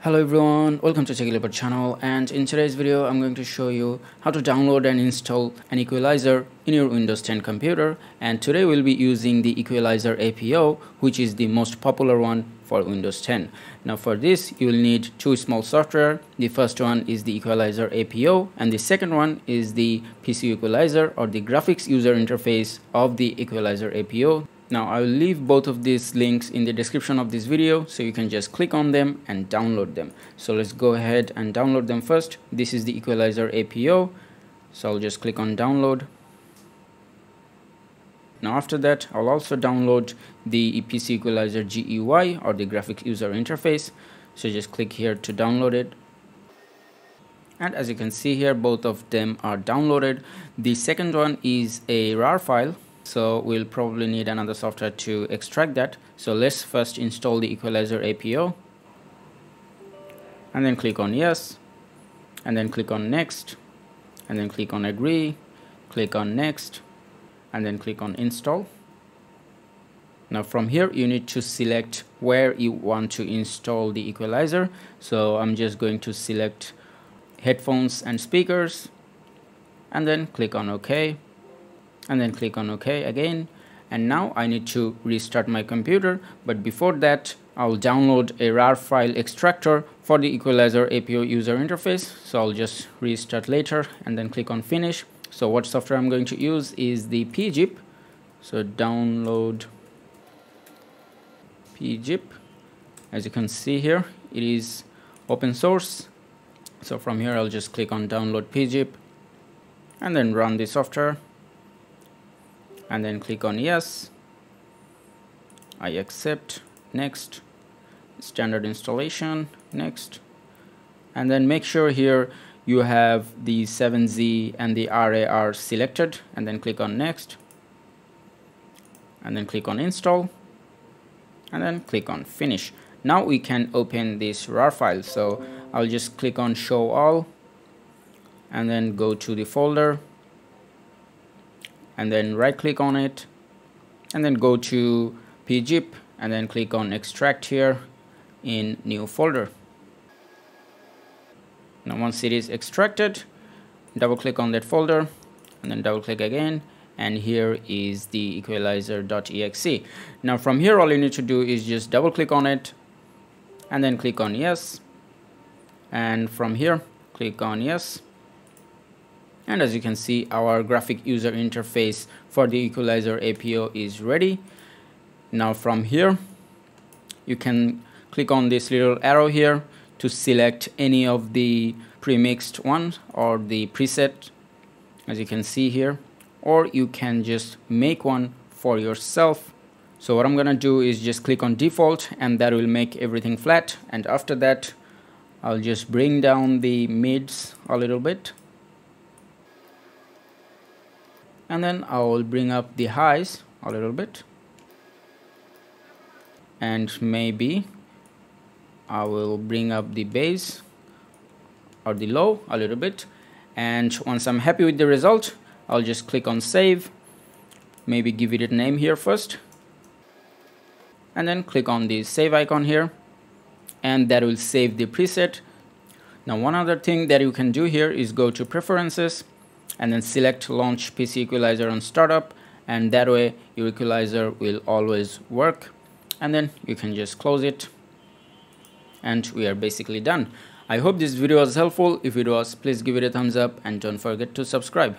Hello everyone, welcome to Techie channel, and in today's video I'm going to show you how to download and install an equalizer in your Windows 10 computer. And today we'll be using the Equalizer APO, which is the most popular one for Windows 10. Now for this you will need two small software. The first one is the Equalizer APO and the second one is the PC Equalizer, or the graphics user interface of the Equalizer APO. Now I will leave both of these links in the description of this video, so you can just click on them and download them. So let's go ahead and download them first. This is the Equalizer APO, so I'll just click on download. Now after that I'll also download the PC Equalizer GUI, or the graphics user interface. So just click here to download it. And as you can see here, both of them are downloaded. The second one is a RAR file, so we'll probably need another software to extract that. So let's first install the Equalizer APO and then click on yes, and then click on next, and then click on agree, click on next, and then click on install. Now from here you need to select where you want to install the equalizer. So I'm just going to select headphones and speakers, and then click on OK, and then click on OK again. And now I need to restart my computer, but before that I'll download a RAR file extractor for the Equalizer APO user interface. So I'll just restart later and then click on finish. So what software I'm going to use is the pzip. So download pzip. As you can see here, it is open source. So from here I'll just click on download pzip and then run the software, and then click on yes, I accept, next, standard installation, next, and then make sure here you have the 7Z and the RAR selected, and then click on next, and then click on install, and then click on finish. Now we can open this RAR file. So I'll just click on show all, and then go to the folder, and then right click on it, and then go to pzip, and then click on extract here in new folder. Now once it is extracted, double click on that folder, and then double click again, and here is the equalizer.exe. Now from here all you need to do is just double click on it and then click on yes, and from here click on yes. And as you can see, our graphic user interface for the Equalizer APO is ready. Now from here you can click on this little arrow here to select any of the pre-mixed ones or the preset, as you can see here, or you can just make one for yourself. So what I'm gonna do is just click on default, and that will make everything flat. And after that I'll just bring down the mids a little bit, and then I will bring up the highs a little bit, and maybe I will bring up the bass or the low a little bit. And once I'm happy with the result, I'll just click on save, maybe give it a name here first, and then click on the save icon here, and that will save the preset. Now one other thing that you can do here is go to preferences and then select launch PC Equalizer on startup, and that way your equalizer will always work. And then you can just close it, and we are basically done. I hope this video was helpful. If it was, please give it a thumbs up and don't forget to subscribe.